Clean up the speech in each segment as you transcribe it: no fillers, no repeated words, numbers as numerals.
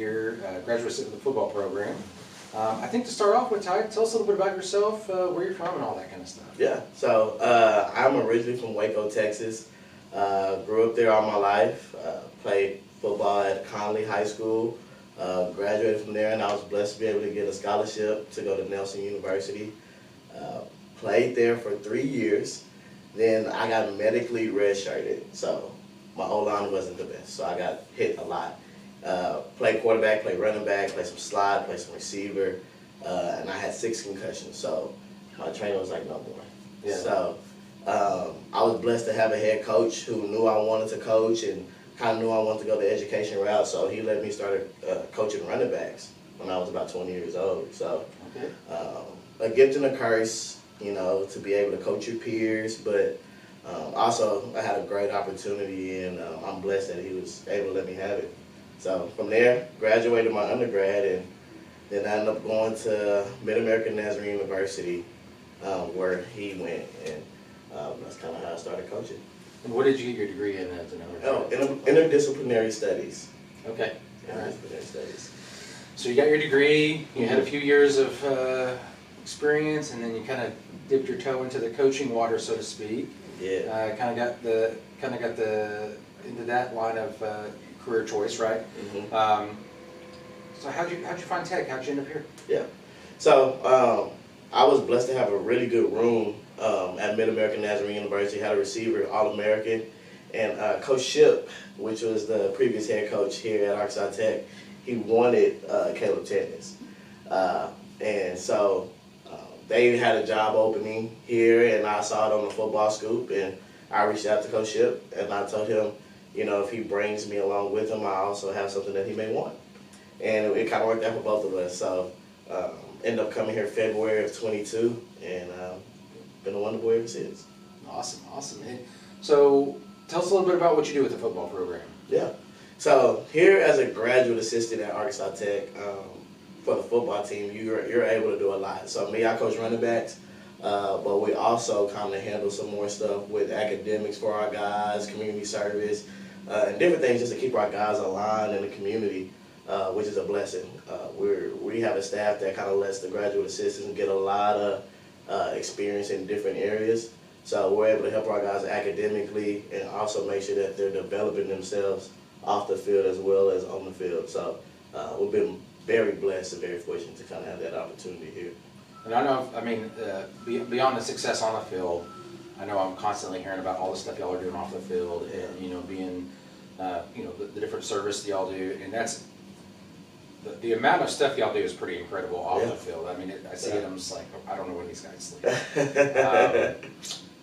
here, graduate assistant of the football program. I think to start off with, Ty, tell us a little bit about yourself, where you're from and all that kind of stuff. Yeah, so I'm originally from Waco, Texas. Grew up there all my life. Played football at Conley High School. Graduated from there, and I was blessed to be able to get a scholarship to go to Nelson University. Played there for 3 years. Then I got medically redshirted, so my O-line wasn't the best, so I got hit a lot. Played quarterback, played running back, played some slot, played some receiver, and I had 6 concussions, so my trainer was like, no more. Yeah. So I was blessed to have a head coach who knew I wanted to coach and kind of knew I wanted to go the education route, so he let me start coaching running backs when I was about 20 years old. So a gift and a curse, you know, to be able to coach your peers, but also I had a great opportunity, and I'm blessed that he was able to let me have it. So from there, graduated my undergrad, and then I ended up going to Mid-American Nazarene University, where he went, and that's kind of how I started coaching. And what did you get your degree in as an undergrad? Interdisciplinary studies. Okay. All right. Interdisciplinary studies. So you got your degree, you had a few years of experience, and then you kind of dipped your toe into the coaching water, so to speak. Yeah. Kind of got into that line of career choice, right? Mm-hmm. So how'd you find tech? How'd you end up here? Yeah. So I was blessed to have a really good room at Mid-American Nazarene University. Had a receiver, All-American, and Coach Ship, which was the previous head coach here at Arkansas Tech, he wanted Caleb Tennis. And so they had a job opening here, and I saw it on the Football Scoop, and I reached out to Coach Ship, and I told him, you know, if he brings me along with him, I also have something that he may want. And it kind of worked out for both of us. So ended up coming here February of 22, and been a wonderful ever since. Awesome. And so tell us a little bit about what you do with the football program. Yeah. So here as a graduate assistant at Arkansas Tech, for the football team, you're able to do a lot. So me, I coach running backs, but we also kind of handle some more stuff with academics for our guys, community service, and different things just to keep our guys aligned in the community, which is a blessing. We have a staff that kind of lets the graduate assistants get a lot of experience in different areas. So we're able to help our guys academically and also make sure that they're developing themselves off the field as well as on the field. So we've been very blessed and very fortunate to kind of have that opportunity here. And I know, beyond the success on the field, I know I'm constantly hearing about all the stuff y'all are doing off the field, and you know, being, the different service y'all do, and that's the amount of stuff y'all do is pretty incredible off the field. I mean, I see it, I'm just like, I don't know where these guys sleep.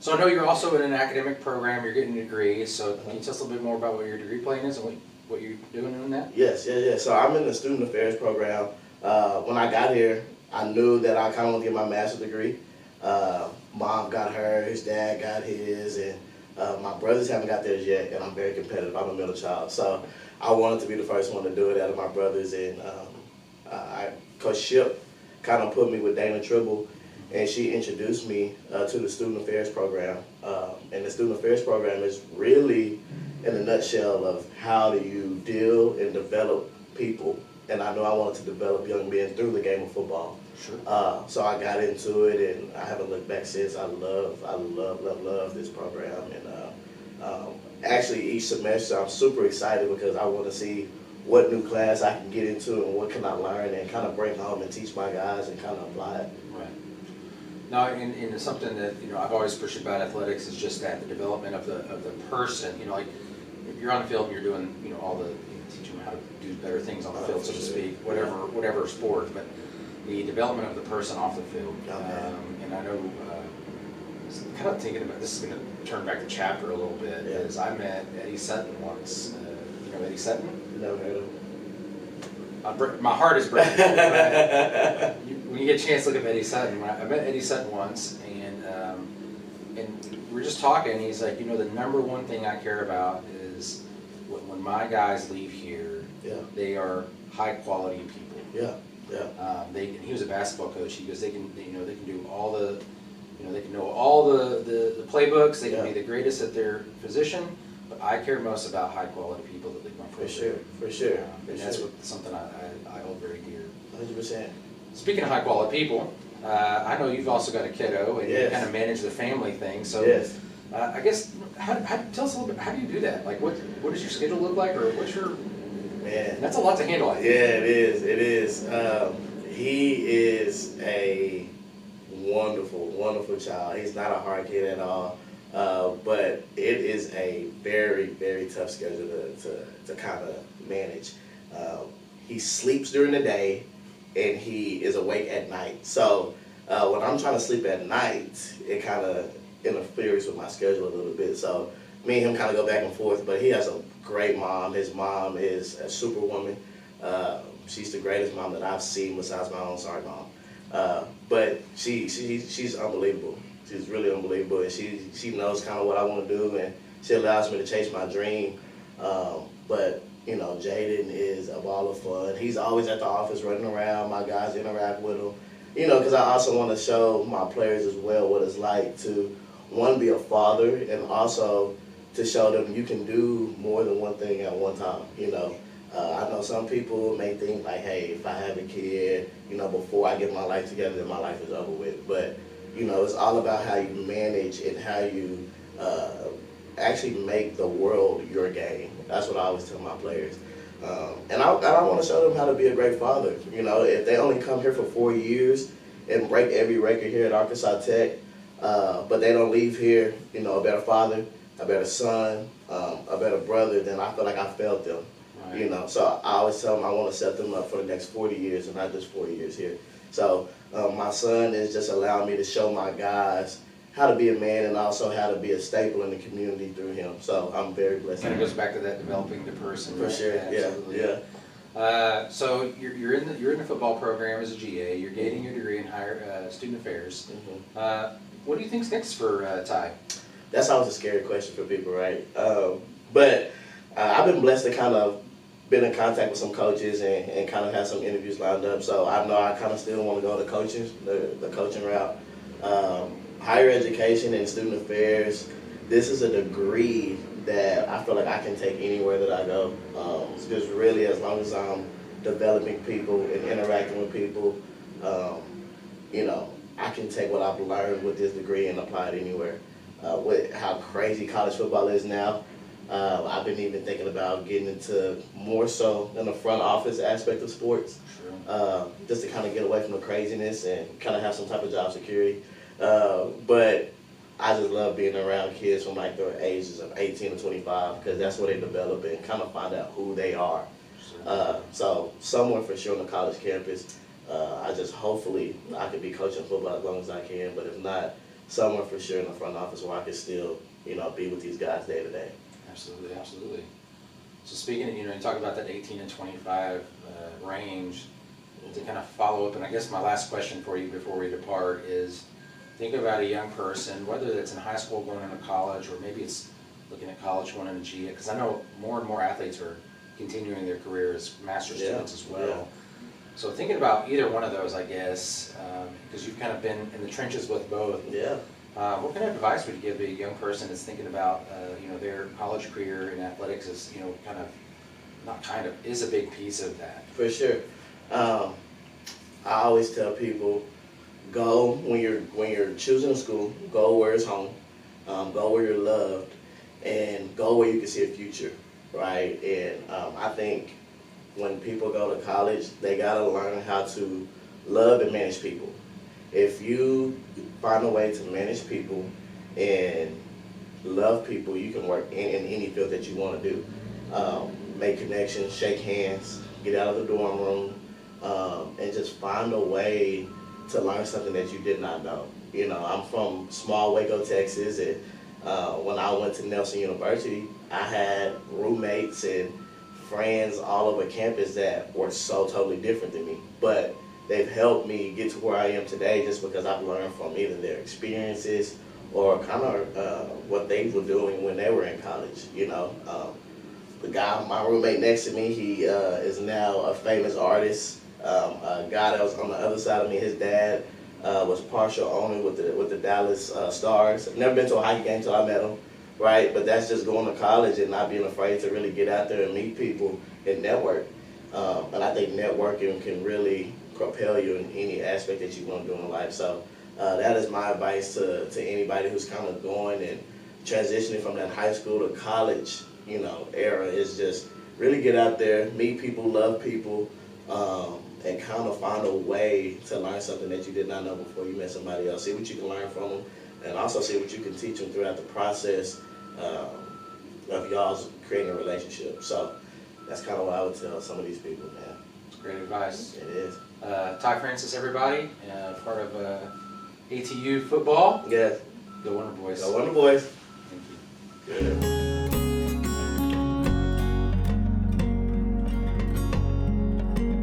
So I know you're also in an academic program. You're getting a degree. So can you tell us a little bit more about what your degree plan is and what you're doing in that? Yes. So I'm in the student affairs program. When I got here, I knew that I kind of want to get my master's degree. Mom got hers, dad got his, and my brothers haven't got theirs yet, and I'm very competitive. I'm a middle child, so I wanted to be the first one to do it out of my brothers, and Coach Ship kind of put me with Dana Tribble, and she introduced me to the student affairs program. And the student affairs program is really, in a nutshell, of how do you deal and develop people. And I know I wanted to develop young men through the game of football. Sure. So I got into it, and I haven't looked back since. I love this program. And actually, each semester I'm super excited because I want to see what new class I can get into and what can I learn and kind of bring home and teach my guys and kind of apply it. Right. Now, and something that I've always pushed about athletics is just that the development of the person. Like if you're on the field and you're doing teaching them how to do better things on the field, so to speak, whatever sport, but the development of the person off the field. And I know, kind of thinking about this is going to turn back the chapter a little bit. Is I met Eddie Sutton once. You know Eddie Sutton? Never heard of him. My heart is breaking. When you get a chance to look at Eddie Sutton, I met Eddie Sutton once, and we were just talking. And he's like, the number one thing I care about is when my guys leave here, they are high quality people. He was a basketball coach. He goes, they can do all the, they can know all the playbooks. They can be the greatest at their position, but I care most about high quality people that lead my program. For sure. And that's something I hold very dear. 100%. Speaking of high quality people, I know you've also got a kiddo, and you Yes. kind of manage the family thing. So, Yes. I guess, tell us a little bit. How do you do that? Like, what does your schedule look like, or what's your? Man, That's a lot to handle. I think. yeah, it is. It is. He is a wonderful, wonderful child. He's not a hard kid at all, but it is a very, very tough schedule to kind of manage. He sleeps during the day, and he is awake at night. So when I'm trying to sleep at night, it kind of interferes with my schedule a little bit. So me and him kind of go back and forth, but he has a great mom. His mom is a superwoman. She's the greatest mom that I've seen besides my own. Sorry, mom. But she's unbelievable. She's really unbelievable, and she knows kind of what I want to do, and she allows me to chase my dream. But you know, Jaden is a ball of fun. He's always at the office running around. My guys interact with him. You know, because I also want to show my players as well what it's like to, one, be a father, and also to show them you can do more than one thing at one time. You know, I know some people may think like, hey, if I have a kid, you know, before I get my life together, then my life is over with. But you know, it's all about how you manage and how you actually make the world your game. That's what I always tell my players. And I want to show them how to be a great father. You know, if they only come here for 4 years and break every record here at Arkansas Tech, but they don't leave here, you know, a better father, a better son, a better brother, then I feel like I failed them. Right. You know, so I always tell them I want to set them up for the next 40 years and not just 4 years here. So my son is just allowing me to show my guys how to be a man and also how to be a staple in the community through him. So I'm very blessed. And it goes back to that developing the person. For right? sure, yeah. So you're in the football program as a GA. You're getting your degree in higher student affairs. Mm-hmm. What do you think's next for Ty? That's always a scary question for people, right? But I've been blessed to kind of been in contact with some coaches and kind of have some interviews lined up. So I know I kind of still want to go the coaching route. Higher education and student affairs, this is a degree that I feel like I can take anywhere that I go. It's just really, as long as I'm developing people and interacting with people, you know, I can take what I've learned with this degree and apply it anywhere. With how crazy college football is now, I've been even thinking about getting into more so in the front office aspect of sports, just to kind of get away from the craziness and kind of have some type of job security. But I just love being around kids from like their ages of 18 to 25 because that's where they develop and kind of find out who they are. So somewhere for sure on the college campus, I just hopefully I could be coaching football as long as I can, but if not, somewhere for sure in the front office where I can still, you know, be with these guys day to day. Absolutely, absolutely. So speaking of, you know, you talk about that 18 and 25 range, to kind of follow up, and I guess my last question for you before we depart is, think about a young person, whether that's in high school going into college, or maybe it's looking at college going into GA, because I know more and more athletes are continuing their career as master's students as well. Yeah. So thinking about either one of those, I guess, because you've kind of been in the trenches with both. Yeah. What kind of advice would you give a young person that's thinking about, you know, their college career in athletics is, you know, is a big piece of that? For sure. I always tell people, go when you're choosing a school, go where it's home, go where you're loved, and go where you can see a future, right? And I think when people go to college, they gotta learn how to love and manage people. If you find a way to manage people and love people, you can work in any field that you want to do. Make connections, shake hands, get out of the dorm room, and just find a way to learn something that you did not know. You know, I'm from small Waco, Texas, and when I went to Nelson University, I had roommates and friends all over campus that were so totally different than me. But they've helped me get to where I am today just because I've learned from either their experiences or kind of what they were doing when they were in college, you know. The guy, my roommate next to me, he is now a famous artist. A guy that was on the other side of me, his dad was partial owner with the Dallas Stars. I've never been to a hockey game until I met him. right? But that's just going to college and not being afraid to really get out there and meet people and network. And I think networking can really propel you in any aspect that you want to do in life. So that is my advice to anybody who's kind of going and transitioning from that high school to college, era, is just really get out there, meet people, love people, and kind of find a way to learn something that you did not know before you met somebody else. See what you can learn from them, and also see what you can teach them throughout the process of y'all's creating a relationship. So that's kind of what I would tell some of these people, man. It's great advice. It is. Ty Francis, everybody, part of ATU Football. Yes. Go Wonder Boys. Go Wonder Boys. Thank you. Good.